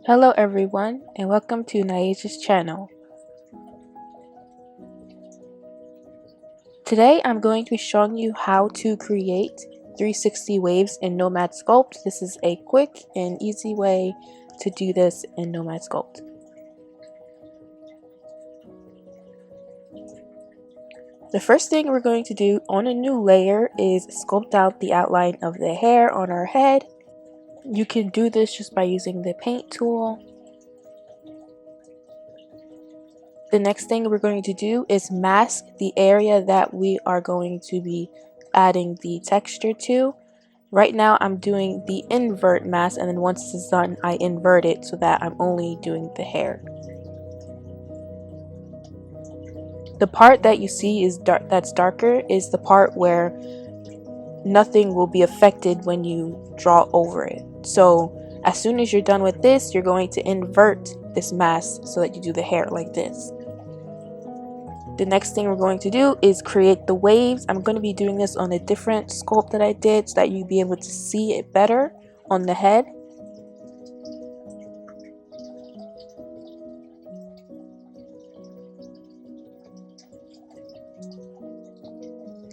Hello everyone and welcome to Naija's channel. Today I'm going to be showing you how to create 360 waves in Nomad Sculpt. This is a quick and easy way to do this in Nomad Sculpt. The first thing we're going to do on a new layer is sculpt out the outline of the hair on our head. You can do this just by using the paint tool. The next thing we're going to do is mask the area that we are going to be adding the texture to. Right now I'm doing the invert mask, and then once this is done I invert it so that I'm only doing the hair. The part that you see is that's darker is the part where nothing will be affected when you draw over it. So as soon as you're done with this, you're going to invert this mask so that you do the hair like this. The next thing we're going to do is create the waves. I'm going to be doing this on a different sculpt that I did so that you'll be able to see it better on the head.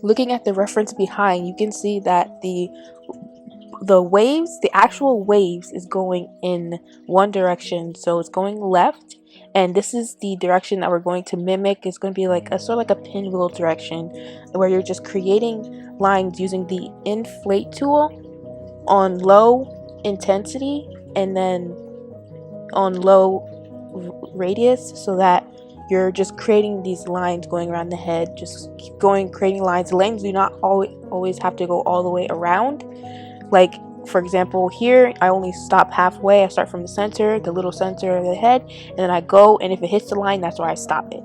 Looking at the reference behind, you can see that the waves, the actual waves, is going in one direction, so it's going left, and this is the direction that we're going to mimic. It's going to be like a sort of like a pinwheel direction where you're just creating lines using the inflate tool on low intensity and then on low radius, so that you're just creating these lines going around the head. Just keep going, creating lines. The lanes do not always have to go all the way around. Like for example, here I only stop halfway. I start from the center, the little center of the head, and then I go, and if it hits the line, that's where I stop it,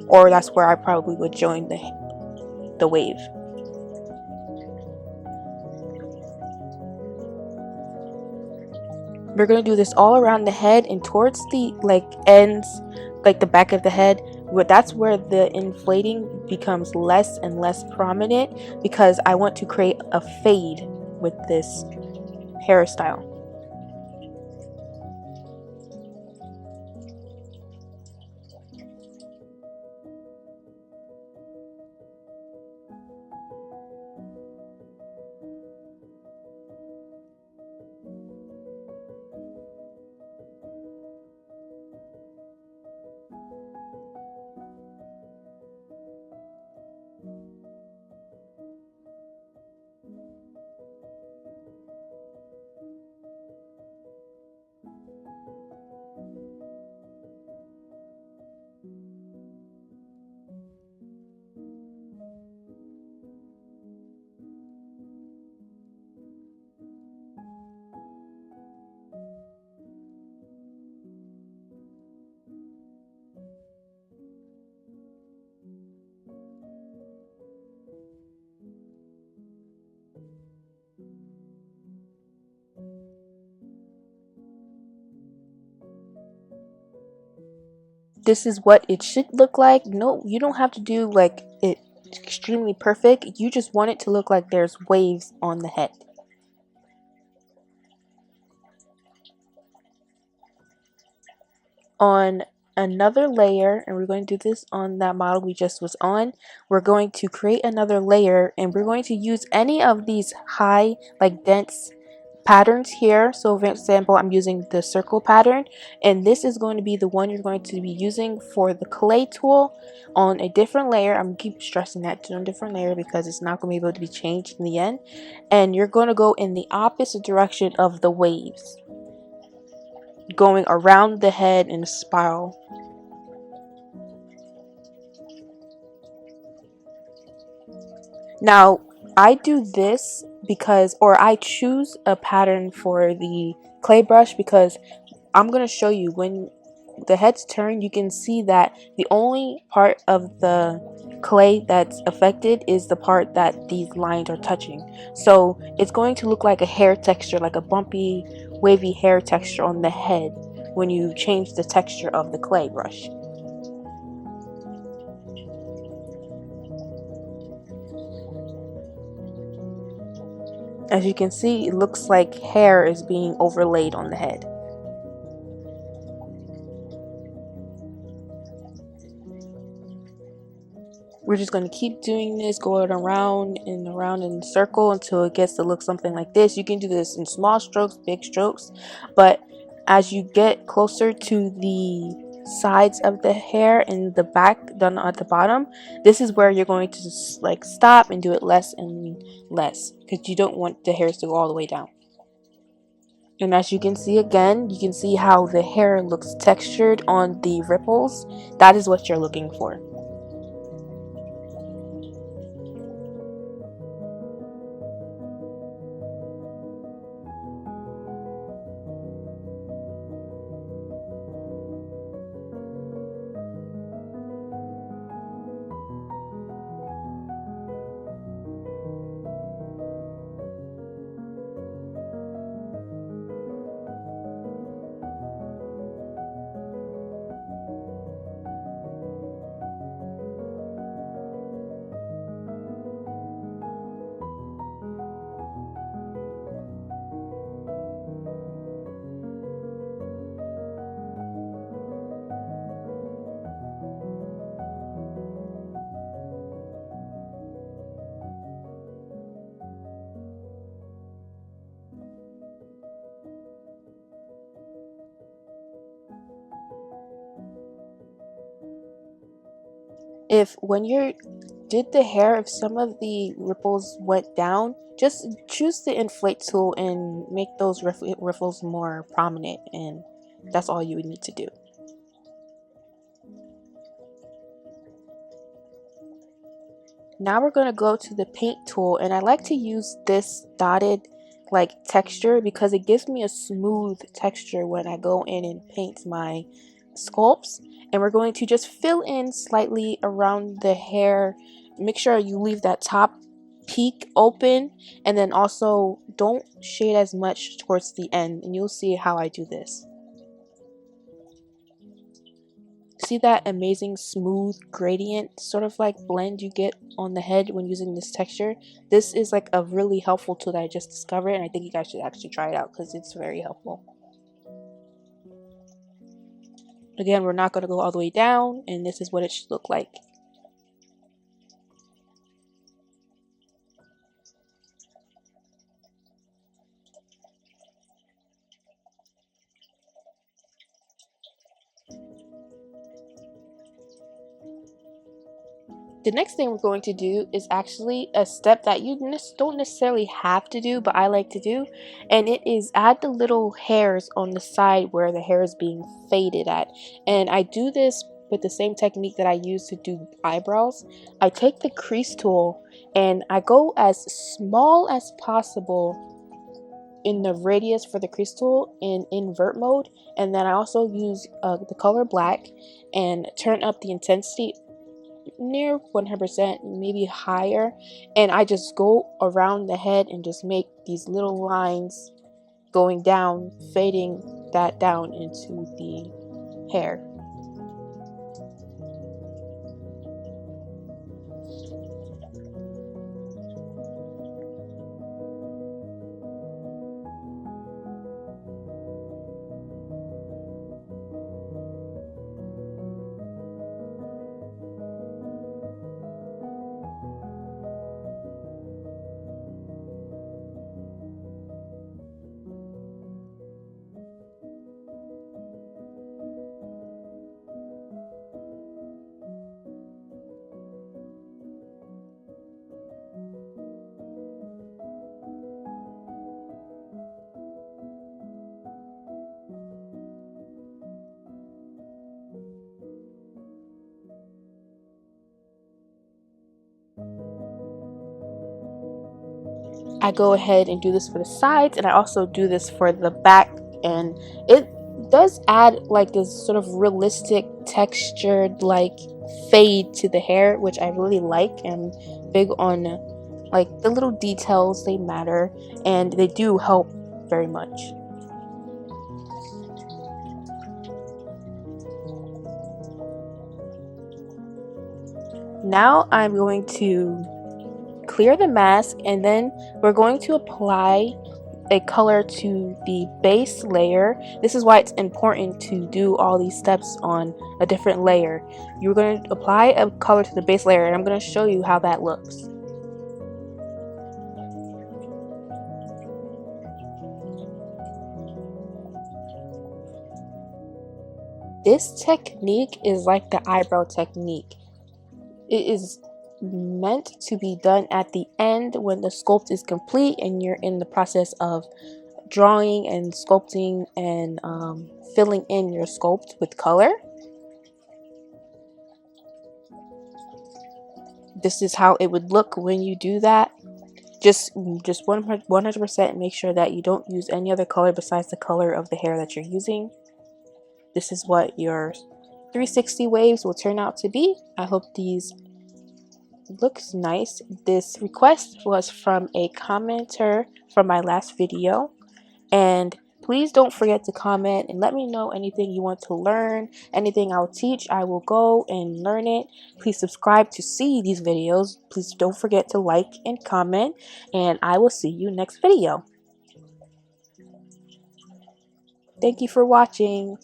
or that's where I probably would join the wave. We're going to do this all around the head and towards the ends, like the back of the head. That's where the inflating becomes less and less prominent, because I want to create a fade with this hairstyle. This is what it should look like. No, you don't have to do like it extremely perfect. You just want it to look like there's waves on the head. On another layer, and we're going to do this on that model we just was on, we're going to create another layer, and we're going to use any of these high, like dense patterns here. So for example, I'm using the circle pattern, and this is going to be the one you're going to be using for the clay tool on a different layer. I'm gonna keep stressing that, on a different layer, because it's not going to be able to be changed in the end. And you're going to go in the opposite direction of the waves, going around the head in a spiral. Now I do this because, or I choose a pattern for the clay brush, because I'm going to show you when the heads turn, you can see that the only part of the clay that's affected is the part that these lines are touching. So it's going to look like a hair texture, like a bumpy, wavy hair texture on the head when you change the texture of the clay brush. As you can see, it looks like hair is being overlaid on the head. We're just going to keep doing this, going around and around in a circle until it gets to look something like this. You can do this in small strokes, big strokes, but as you get closer to the sides of the hair and the back done at the bottom, this is where you're going to just like stop and do it less and less, because you don't want the hairs to go all the way down. And as you can see again, you can see how the hair looks textured on the ripples. That is what you're looking for. If when you did the hair, if some of the ripples went down, just choose the inflate tool and make those ripples more prominent, and that's all you would need to do. Now we're going to go to the paint tool, and I like to use this dotted like texture because it gives me a smooth texture when I go in and paint my sculpts. And we're going to just fill in slightly around the hair. Make sure you leave that top peak open, and then also don't shade as much towards the end, and you'll see how I do this. See that amazing smooth gradient sort of like blend you get on the head when using this texture? This is like a really helpful tool that I just discovered, and I think you guys should actually try it out because it's very helpful. Again, we're not going to go all the way down, and this is what it should look like. The next thing we're going to do is actually a step that you don't necessarily have to do, but I like to do, and it is add the little hairs on the side where the hair is being faded at. And I do this with the same technique that I use to do eyebrows. I take the crease tool and I go as small as possible in the radius for the crease tool in invert mode, and then I also use the color black and turn up the intensity near 100%, maybe higher, and I just go around the head and just make these little lines going down, fading that down into the hair. I go ahead and do this for the sides, and I also do this for the back, and it does add like this sort of realistic textured like fade to the hair, which I really like. And big on like the little details, they matter and they do help very much. Now I'm going to clear the mask, and then we're going to apply a color to the base layer. This is why it's important to do all these steps on a different layer. You're going to apply a color to the base layer, and I'm going to show you how that looks. This technique is like the eyebrow technique. It is meant to be done at the end when the sculpt is complete and you're in the process of drawing and sculpting and filling in your sculpt with color. This is how it would look when you do that. Just 100% make sure that you don't use any other color besides the color of the hair that you're using. This is what your 360 waves will turn out to be. I hope these looks nice. This request was from a commenter from my last video, and please don't forget to comment and let me know anything you want to learn, anything I'll teach. I will go and learn it. Please subscribe to see these videos. Please don't forget to like and comment, and I will see you next video. Thank you for watching.